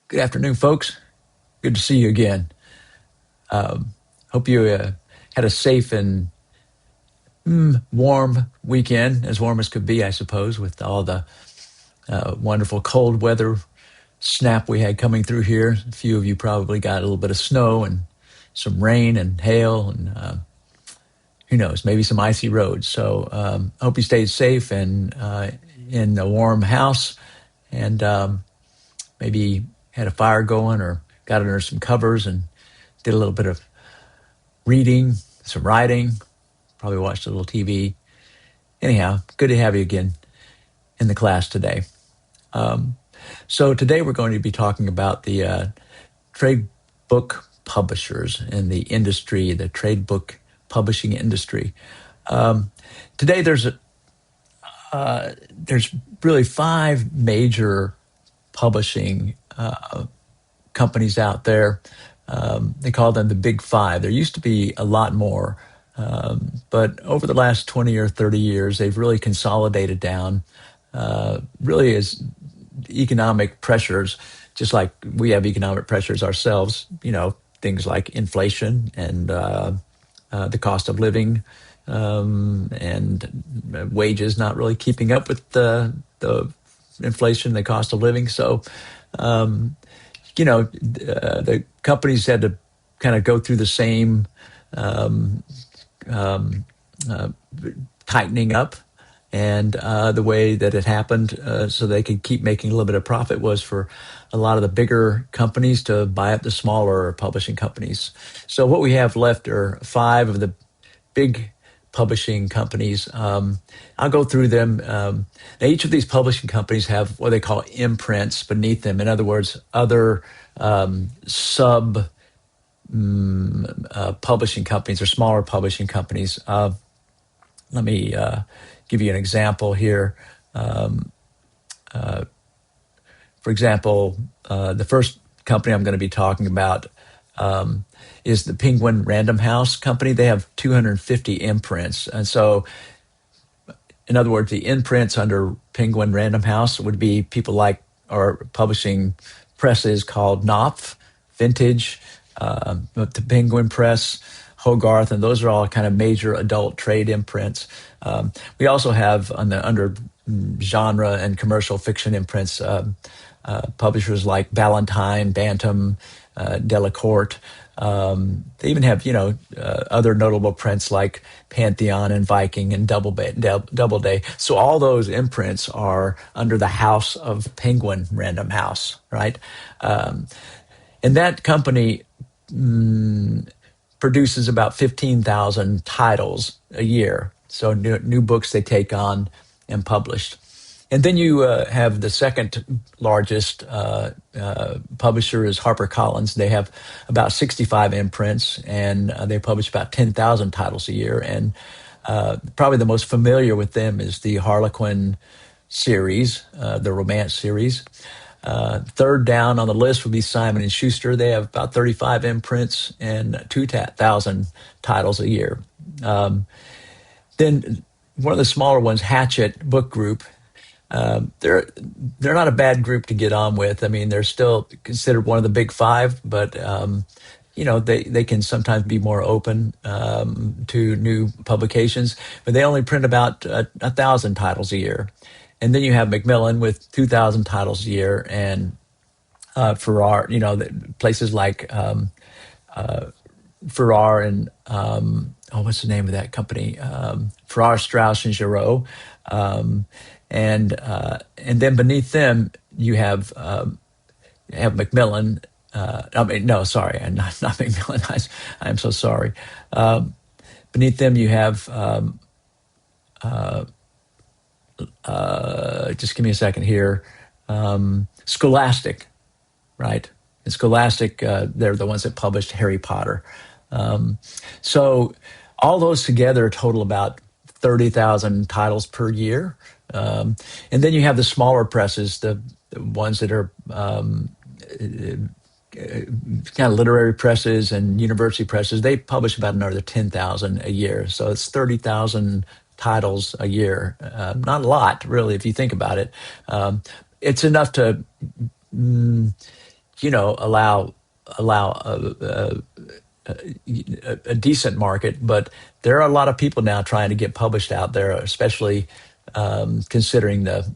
Good afternoon, folks. Good to see you again. Hope you had a safe and warm weekend, as warm as could be, I suppose, with all the wonderful cold weather snap we had coming through here. A few of you probably got a little bit of snow and some rain and hail, and who knows, maybe some icy roads. So hope you stayed safe and in a warm house, and maybe had a fire going or got under some covers and did a little bit of reading, some writing, probably watched a little TV. Anyhow, good to have you again in the class today. So today we're going to be talking about the trade book publishers and the industry, the trade book publishing industry. Today there's really five major publishing companies out there. They call them the Big Five. There used to be a lot more, but over the last 20 or 30 years, they've really consolidated down, really as economic pressures, just like we have economic pressures ourselves, things like inflation and the cost of living, and wages not really keeping up with the inflation, the cost of living. So, the companies had to kind of go through the same tightening up. And the way that it happened, so they could keep making a little bit of profit, was for a lot of the bigger companies to buy up the smaller publishing companies. So what we have left are five of the big publishing companies. I'll go through them. Now, each of these publishing companies have what they call imprints beneath them. In other words, other sub publishing companies or smaller publishing companies. Let me give you an example here. For example, the first company I'm going to be talking about is the Penguin Random House Company. They have 250 imprints. And so, in other words, the imprints under Penguin Random House would be people like, or publishing presses called Knopf, Vintage, the Penguin Press, Hogarth, and those are all kind of major adult trade imprints. We also have under genre and commercial fiction imprints, publishers like Ballantine, Bantam, Delacorte. They even have, other notable prints like Pantheon and Viking and Doubleday. So all those imprints are under the house of Penguin Random House, right? And that company produces about 15,000 titles a year. So new books they take on and published. And then you have the second largest publisher is HarperCollins. They have about 65 imprints, and they publish about 10,000 titles a year. And probably the most familiar with them is the Harlequin series, the romance series. Third down on the list would be Simon and Schuster. They have about 35 imprints and 2,000 titles a year. Then one of the smaller ones, Hachette Book Group. They're not a bad group to get on with. I mean, they're still considered one of the big five, but they can sometimes be more open to new publications. But they only print about 1,000 titles a year. And then you have Macmillan with 2,000 titles a year, and Farrar, places like Farrar and what's the name of that company? Farrar, Straus and Giroux, and then beneath them you have Macmillan. No, sorry, not Macmillan. I'm so sorry. Beneath them you have. Just give me a second here. Scholastic, right? And Scholastic, they're the ones that published Harry Potter. So all those together total about 30,000 titles per year. And then you have the smaller presses, the ones that are kind of literary presses and university presses. They publish about another 10,000 a year. So it's 30,000 titles a year. Not a lot, really, if you think about it. It's enough to allow a decent market, but there are a lot of people now trying to get published out there, especially considering the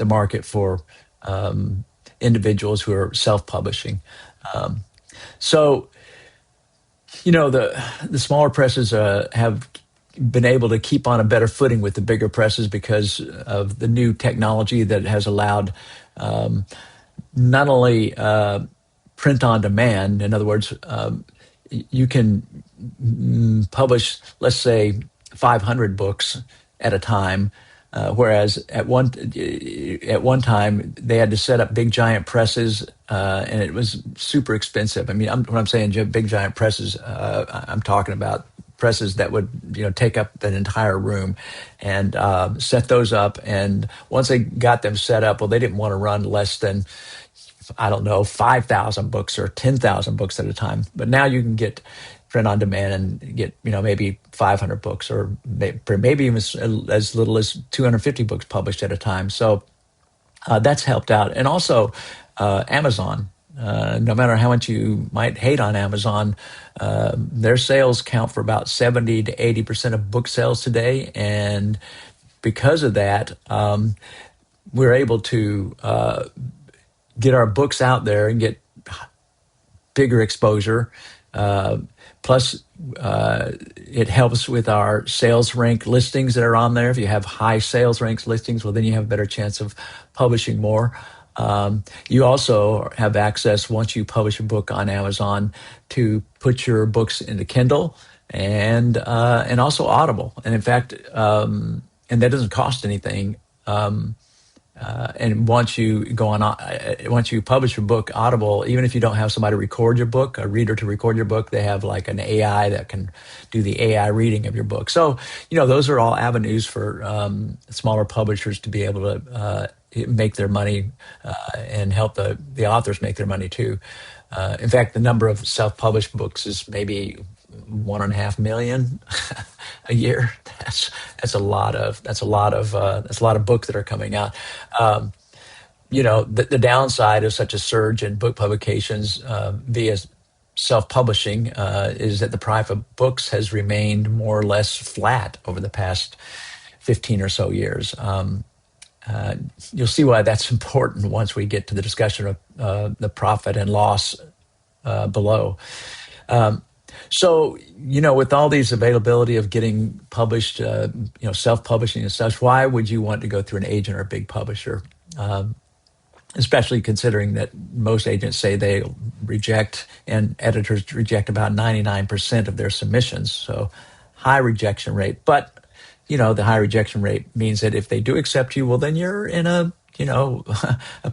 market for individuals who are self-publishing. Um, so the smaller presses have been able to keep on a better footing with the bigger presses because of the new technology that has allowed um, not only print on demand. In other words, you can publish, let's say, 500 books at a time, whereas at one time they had to set up big giant presses, and it was super expensive. I mean, when I'm saying big giant presses, I'm talking about presses that would take up an entire room, and set those up. And once they got them set up, well, they didn't want to run less than, I don't know, 5,000 books or 10,000 books at a time. But now you can get print on demand and get, maybe 500 books, or maybe even as little as 250 books published at a time. So that's helped out. And also Amazon. No matter how much you might hate on Amazon, their sales count for about 70 to 80% of book sales today. And because of that, we're able to get our books out there and get bigger exposure. Uh, Plus, it helps with our sales rank listings that are on there. If you have high sales ranks listings, well, then you have a better chance of publishing more. You also have access, once you publish a book on Amazon, to put your books into Kindle and also Audible. And in fact, and that doesn't cost anything. And once you publish your book, Audible, even if you don't have somebody record your book, a reader to record your book, they have like an AI that can do the AI reading of your book. So, those are all avenues for smaller publishers to be able to make their money and help the authors make their money too. In fact, the number of self-published books is maybe 1.5 million a year. That's a lot of books that are coming out. Um, the downside of such a surge in book publications via self-publishing is that the price of books has remained more or less flat over the past 15 or so years. Uh, you'll see why that's important once we get to the discussion of the profit and loss below. Um, so, with all these availability of getting published, self-publishing and such, why would you want to go through an agent or a big publisher? Um, Especially considering that most agents say they reject, and editors reject about 99% of their submissions. So high rejection rate. But, the high rejection rate means that if they do accept you, well, then you're in a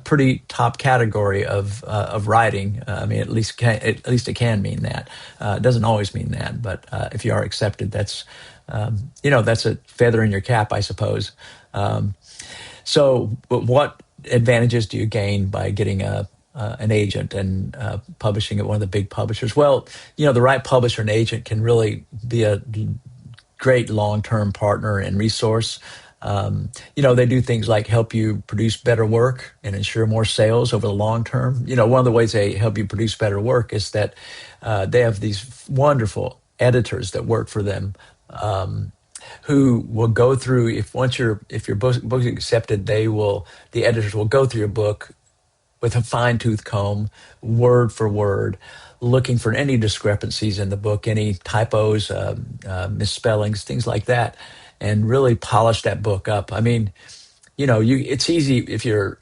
pretty top category of writing. I mean, at least it can mean that. It doesn't always mean that, but if you are accepted, that's a feather in your cap, I suppose. Um, but what advantages do you gain by getting an agent and publishing at one of the big publishers? Well, the right publisher and agent can really be a great long-term partner and resource. They do things like help you produce better work and ensure more sales over the long term. One of the ways they help you produce better work is that they have these wonderful editors that work for them. Who will go through, if your book is accepted, the editors will go through your book with a fine tooth comb, word for word, looking for any discrepancies in the book, any typos, misspellings, things like that, and really polish that book up. I mean, it's easy if you're,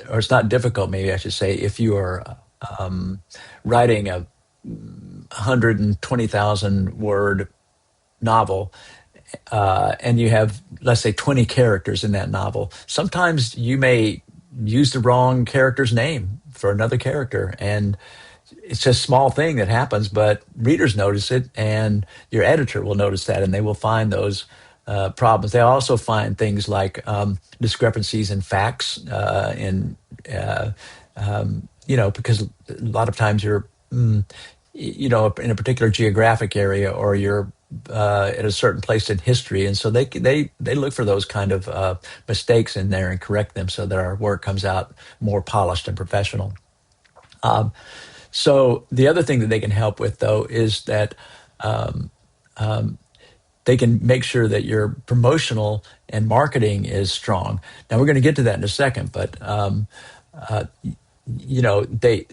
or it's not difficult, maybe I should say, if you are writing a 120,000 word novel, and you have, let's say, 20 characters in that novel. Sometimes you may use the wrong character's name for another character, and it's just a small thing that happens, but readers notice it, and your editor will notice that, and they will find those problems. They also find things like discrepancies in facts, because a lot of times in a particular geographic area, or you're at a certain place in history, and so they look for those kind of mistakes in there and correct them so that our work comes out more polished and professional. Um, so the other thing that they can help with, though, is that um, um, they can make sure that your promotional and marketing is strong. Now we're going to get to that in a second, but uh, they,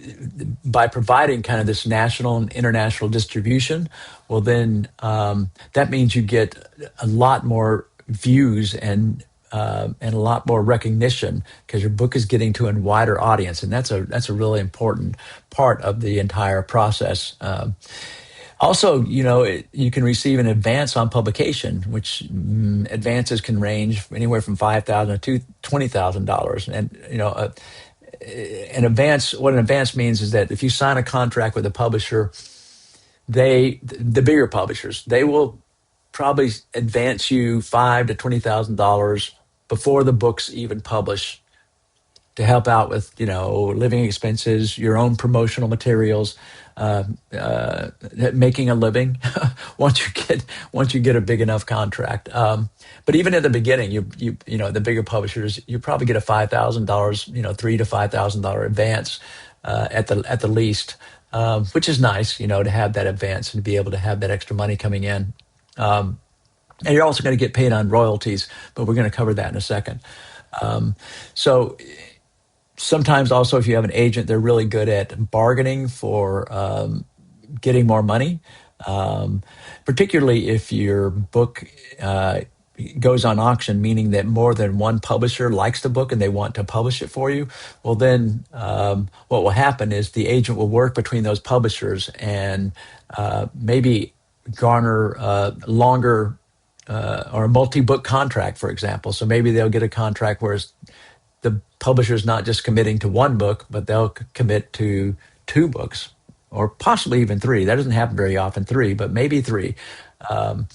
by providing kind of this national and international distribution, well then that means you get a lot more views and a lot more recognition because your book is getting to a wider audience, and that's a really important part of the entire process. Also, you can receive an advance on publication, which advances can range anywhere from $5,000 to $20,000. And what an advance means is that if you sign a contract with a publisher, the bigger publishers, they will probably advance you $5,000 to $20,000 before the book's even published, to help out with living expenses, your own promotional materials, uh, uh, making a living once you get a big enough contract. But even at the beginning, the bigger publishers, you probably get a $5,000, $3,000 to $5,000 advance at the least, which is nice, to have that advance and to be able to have that extra money coming in. Um, and you're also going to get paid on royalties, but we're going to cover that in a second. So sometimes also, if you have an agent, they're really good at bargaining for getting more money, um, particularly if your book uh, goes on auction, meaning that more than one publisher likes the book and they want to publish it for you. Well, then what will happen is the agent will work between those publishers and maybe garner longer or a multi-book contract, for example. So maybe they'll get a contract where the publisher's not just committing to one book, but they'll commit to two books or possibly even three. That doesn't happen very often, three, but maybe three. Um,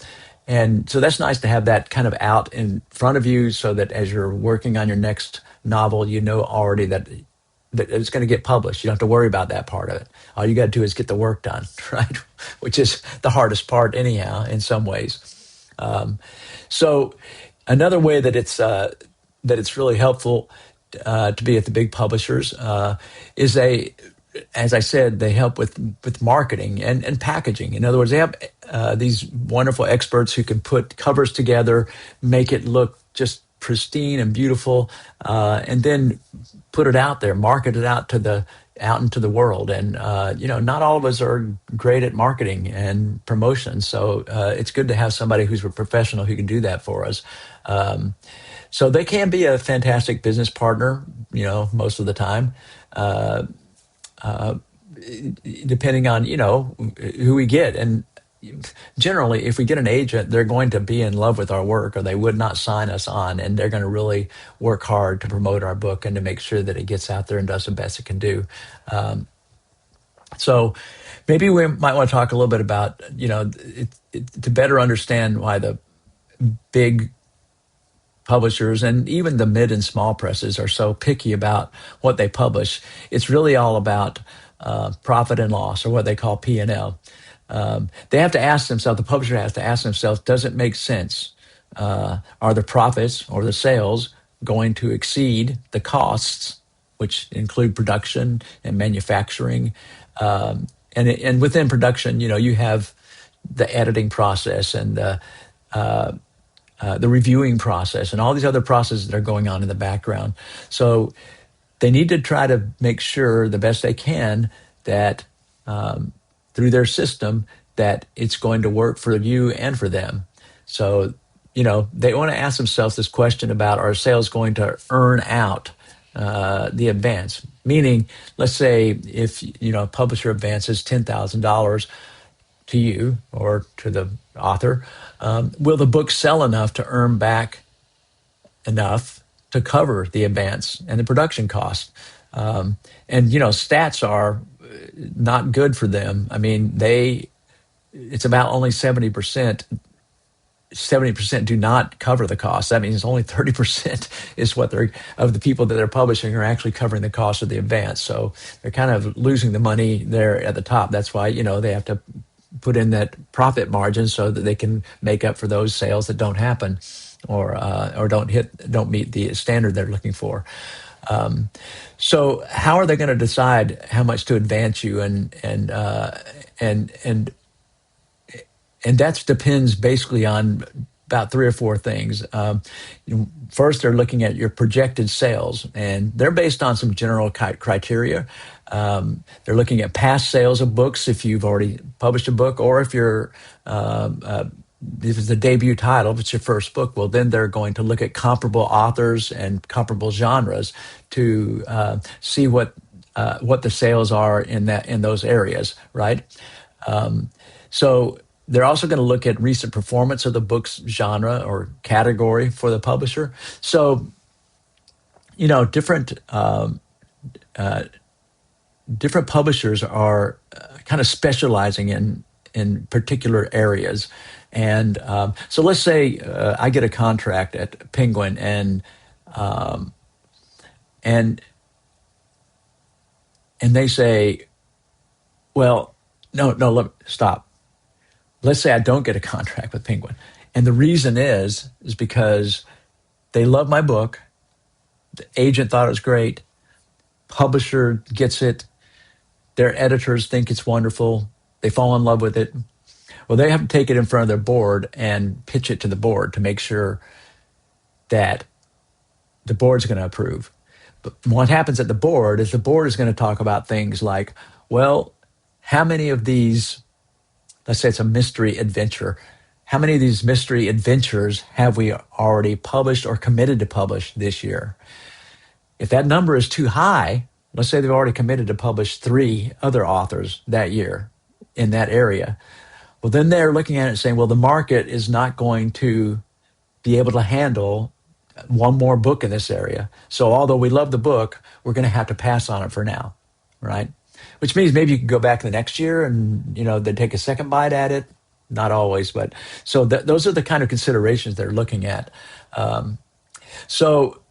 and so that's nice to have that kind of out in front of you so that as you're working on your next novel, you know already that it's going to get published. You don't have to worry about that part of it. All you got to do is get the work done, right? Which is the hardest part, anyhow, in some ways. So another way that it's really helpful to be at the big publishers is as I said, they help with marketing and packaging. In other words, they have these wonderful experts who can put covers together, make it look just pristine and beautiful, and then put it out there, market it out into the world. And not all of us are great at marketing and promotion, so it's good to have somebody who's a professional who can do that for us. So they can be a fantastic business partner, most of the time, uh, uh, depending on, who we get. And generally, if we get an agent, they're going to be in love with our work or they would not sign us on. And they're going to really work hard to promote our book and to make sure that it gets out there and does the best it can do. Um, so maybe we might want to talk a little bit about, to better understand why the big publishers and even the mid and small presses are so picky about what they publish. It's really all about profit and loss, or what they call P&L. They have to ask themselves, the publisher has to ask themselves, does it make sense? Are the profits or the sales going to exceed the costs, which include production and manufacturing? And within production, you have the editing process and the reviewing process and all these other processes that are going on in the background. So they need to try to make sure the best they can that through their system that it's going to work for you and for them. So, they want to ask themselves this question about, are sales going to earn out the advance? Meaning, let's say if, a publisher advances $10,000 to you or to the author, will the book sell enough to earn back enough to cover the advance and the production cost? And stats are not good for them. I mean, it's about only 70% 70% do not cover the cost. That means only 30% is what they're of the people that they're publishing are actually covering the cost of the advance. So they're kind of losing the money there at the top. That's why, they have to put in that profit margin so that they can make up for those sales that don't happen or don't meet the standard they're looking for. Um, so how are they going to decide how much to advance you and and and that depends basically on about three or four things. First, they're looking at your projected sales, and they're based on some general criteria. They're looking at past sales of books if you've already published a book, or if it's a debut title, if it's your first book, well, then they're going to look at comparable authors and comparable genres to see what the sales are in those areas, right? So they're also going to look at recent performance of the book's genre or category for the publisher. So, different publishers are kind of specializing in particular areas. And so let's say I get a contract at Penguin um, and and they say, well, no, stop. Let's say I don't get a contract with Penguin. And the reason is because they love my book. The agent thought it was great. Publisher gets it. Their editors think it's wonderful. They fall in love with it. Well, they have to take it in front of their board and pitch it to the board to make sure that the board's going to approve. But what happens at the board is the board is going to talk about things like, well, how many of these, let's say it's a mystery adventure, how many of these mystery adventures have we already published or committed to publish this year? If that number is too high, let's say they've already committed to publish 3 other authors that year in that area. Well, then they're looking at it and saying, well, the market is not going to be able to handle one more book in this area. So although we love the book, we're going to have to pass on it for now, right? Which means maybe you can go back the next year and, they take a second bite at it. Not always, but so those are the kind of considerations they're looking at. So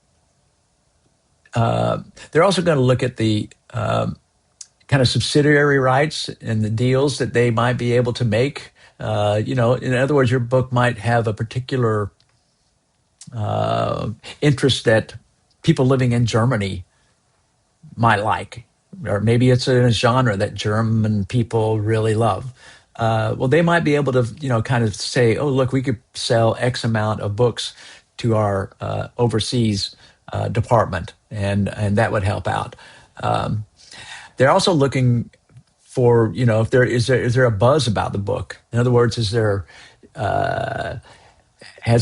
they're also going to look at the kind of subsidiary rights and the deals that they might be able to make. In other words, your book might have a particular interest that people living in Germany might like, or maybe it's a genre that German people really love. Well, they might be able to, kind of say, oh, look, we could sell X amount of books to our overseas department, and that would help out. They're also looking for, if is there a buzz about the book? In other words, has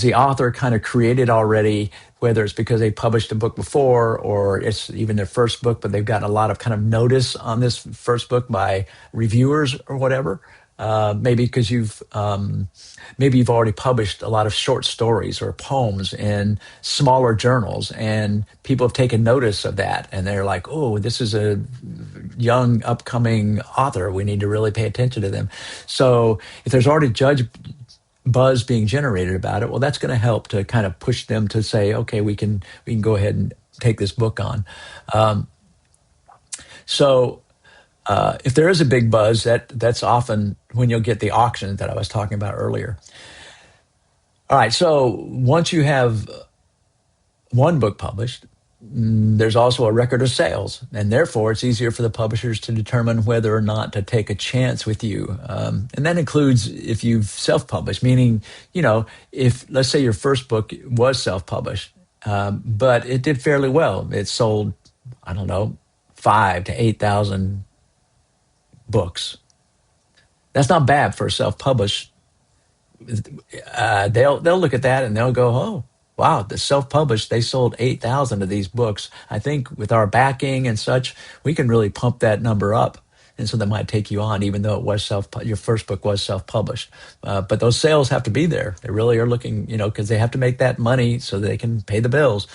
the author kind of created already, whether it's because they published a book before or it's even their first book, but they've gotten a lot of kind of notice on this first book by reviewers or whatever. Maybe because maybe you've already published a lot of short stories or poems in smaller journals, and people have taken notice of that, and they're like, "Oh, this is a young, upcoming author. We need to really pay attention to them." So, if there's already judge buzz being generated about it, well, that's going to help to kind of push them to say, "Okay, we can go ahead and take this book on." So. If there is a big buzz, that's often when you'll get the auction that I was talking about earlier. All right, so once you have one book published, there's also a record of sales, and therefore it's easier for the publishers to determine whether or not to take a chance with you. And that includes if you've self-published, meaning, if let's say your first book was self-published, but it did fairly well. It sold, I don't know, 5 to 8,000 books. That's not bad for self-published. They'll look at that and they'll go, oh, wow, the self-published, they sold 8,000 of these books. I think with our backing and such, we can really pump that number up. And so they might take you on, even though it was your first book was self-published. But those sales have to be there. They really are looking, because they have to make that money so they can pay the bills.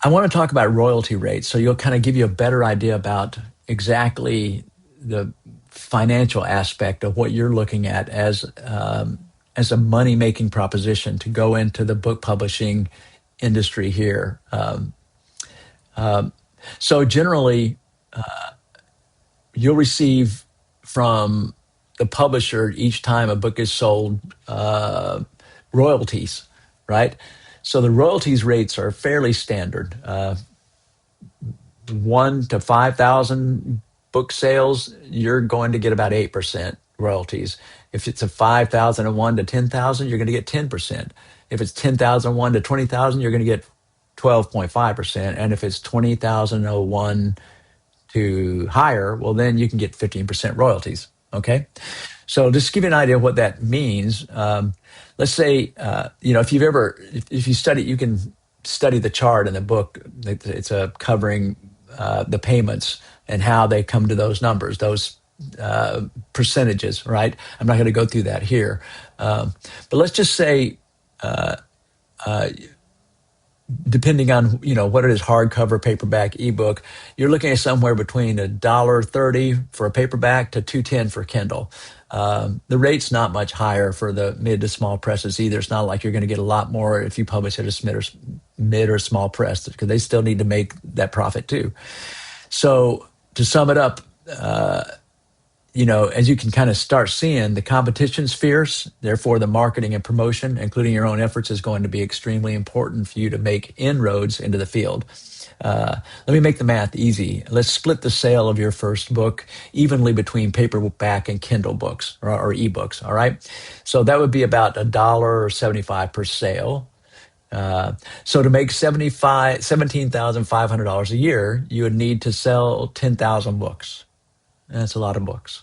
I want to talk about royalty rates, so you'll kind of give you a better idea about exactly the financial aspect of what you're looking at as a money making proposition to go into the book publishing industry here. So generally, you'll receive from the publisher each time a book is sold royalties, right? So the royalties rates are fairly standard. 1 to 5,000 book sales, you're going to get about 8% royalties. If it's a 5,001 to 10,000, you're going to get 10%. If it's 10,001 to 20,000, you're going to get 12.5%. And if it's 20,001 to higher, well, then you can get 15% royalties. Okay. So just to give you an idea of what that means, let's say, if you study, you can study the chart in the book. It's covering the payments and how they come to those numbers, those percentages, right? I'm not going to go through that here. But let's just say, depending on what it is, hardcover, paperback, ebook, you're looking at somewhere between $1.30 for a paperback to $2.10 for Kindle. The rate's not much higher for the mid to small presses either. It's not like you're going to get a lot more if you publish at a mid or small press, because they still need to make that profit too. So to sum it up, as you can kind of start seeing, the competition's fierce. Therefore, the marketing and promotion, including your own efforts, is going to be extremely important for you to make inroads into the field. Let me make the math easy. Let's split the sale of your first book evenly between paperback and Kindle books or ebooks. All right. So that would be about $1.75 per sale. So to make $17,500 a year, you would need to sell 10,000 books. That's a lot of books.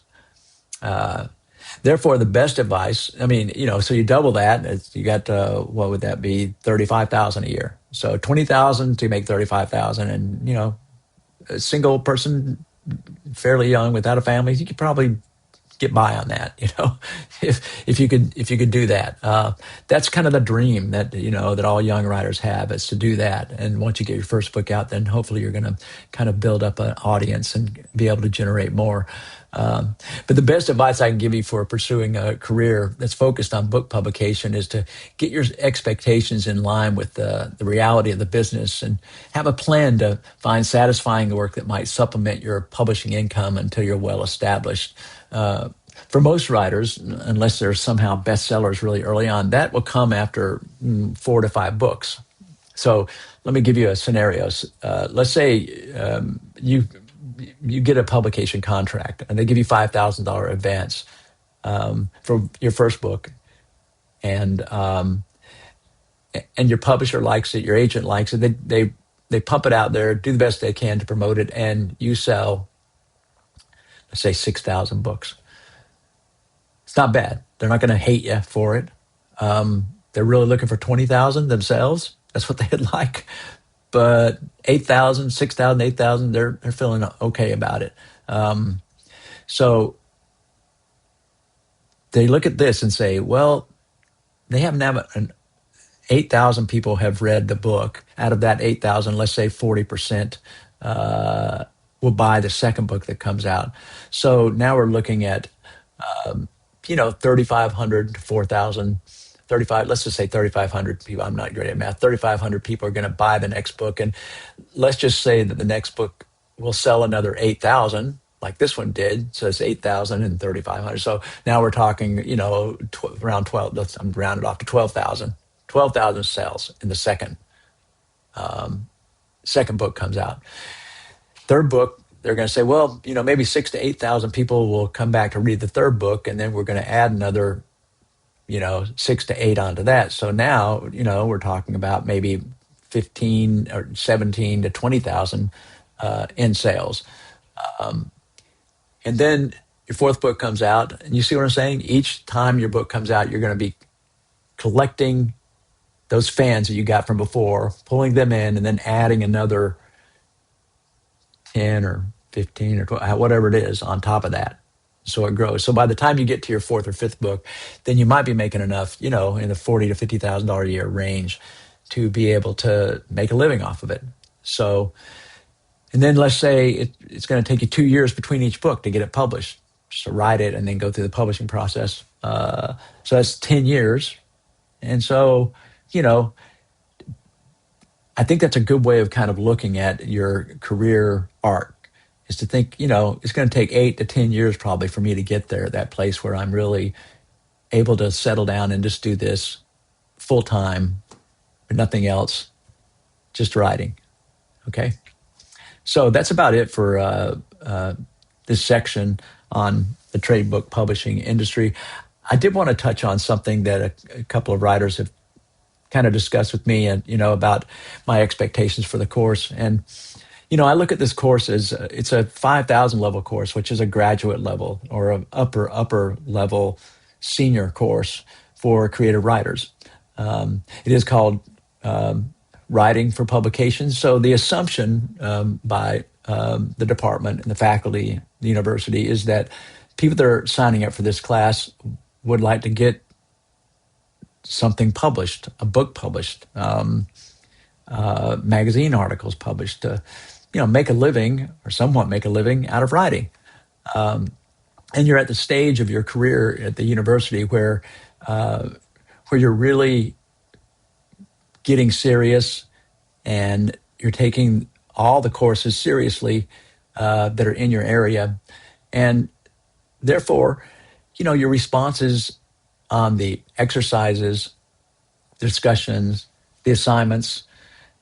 Therefore, the best advice, so you double that, you got, what would that be? 35,000 a year. So 20,000 to make 35,000, and, a single person, fairly young, without a family, you could probably get by on that, if you could do that. That's kind of the dream that all young writers have, is to do that. And once you get your first book out, then hopefully you're going to kind of build up an audience and be able to generate more. But the best advice I can give you for pursuing a career that's focused on book publication is to get your expectations in line with the reality of the business, and have a plan to find satisfying work that might supplement your publishing income until you're well established. For most writers, unless they're somehow bestsellers really early on, that will come after 4 to 5 books. So let me give you a scenario. Let's say you get a publication contract, and they give you $5,000 advance for your first book, and your publisher likes it, your agent likes it. They pump it out there, do the best they can to promote it, and you sell, let's say, 6,000 books. It's not bad. They're not going to hate you for it. They're really looking for 20,000 themselves. That's what they'd like. But 8,000, 6,000, 8,000, they're feeling okay about it. So they look at this and say, well, they haven't have 8,000 people have read the book. Out of that 8,000, let's say 40% will buy the second book that comes out. So now we're looking at 3,500 to 4,000, 35, let's just say 3,500 people. I'm not great at math. 3,500 people are going to buy the next book. And let's just say that the next book will sell another 8,000, like this one did. So it's 8,000 and 3,500. So now we're talking, around 12, I'm rounded off to 12,000. 12,000 sales in the second book comes out. Third book, they're going to say, well, maybe 6,000 to 8,000 people will come back to read the third book, and then we're going to add another, 6 to 8 onto that. So now, we're talking about maybe 15 or 17 to 20,000 in sales. And then your fourth book comes out, and you see what I'm saying? Each time your book comes out, you're going to be collecting those fans that you got from before, pulling them in, and then adding another 10 or 15 or 12, whatever it is, on top of that. So it grows. So by the time you get to your fourth or fifth book, then you might be making enough, in the $40,000 to $50,000 a year range to be able to make a living off of it. So, and then let's say it's going to take you 2 years between each book to get it published. just to write it and then go through the publishing process. So that's 10 years. And so, you know, I think that's a good way of kind of looking at your career arc, is to think, it's going to take 8 to 10 years probably for me to get there, that place where I'm really able to settle down and just do this full time, nothing else, just writing. Okay. So that's about it for this section on the trade book publishing industry. I did want to touch on something that a couple of writers have kind of discussed with me, and about my expectations for the course. And I look at this course as it's a 5,000 level course, which is a graduate level or an upper level senior course for creative writers. It is called Writing for Publications. So the assumption by the department and the faculty, the university, is that people that are signing up for this class would like to get something published, a book published, magazine articles published, to make a living, or somewhat make a living, out of writing. And you're at the stage of your career at the university where you're really getting serious, and you're taking all the courses seriously that are in your area. And therefore, your responses on the exercises, discussions, the assignments,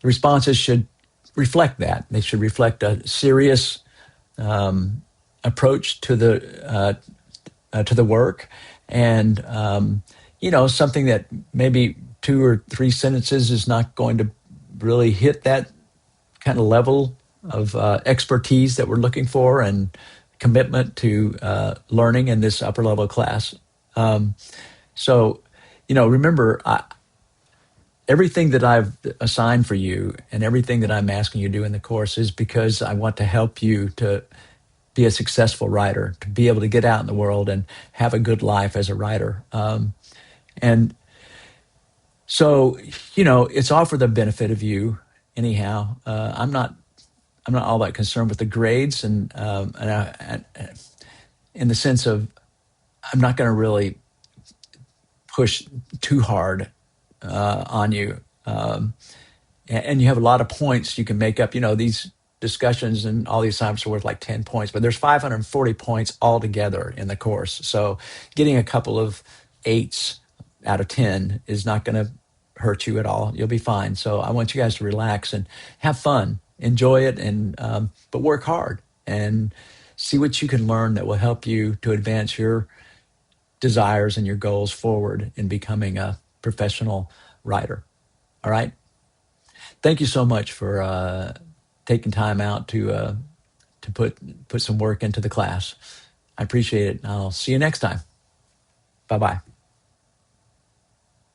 the responses should reflect that. They should reflect a serious approach to the work, and something that maybe 2 or 3 sentences is not going to really hit that kind of level of expertise that we're looking for, and commitment to learning in this upper level class. So, remember, everything that I've assigned for you and everything that I'm asking you to do in the course is because I want to help you to be a successful writer, to be able to get out in the world and have a good life as a writer. And so, it's all for the benefit of you anyhow. I'm not all that concerned with the grades, and in the sense of, I'm not going to really push too hard on you. And you have a lot of points you can make up. These discussions and all these assignments are worth like 10 points, but there's 540 points altogether in the course. So getting a couple of 8s out of 10 is not going to hurt you at all. You'll be fine. So I want you guys to relax and have fun, enjoy it, and but work hard and see what you can learn that will help you to advance your desires and your goals forward in becoming a professional writer. All right. Thank you so much for taking time out to put some work into the class. I appreciate it. I'll see you next time. Bye-bye.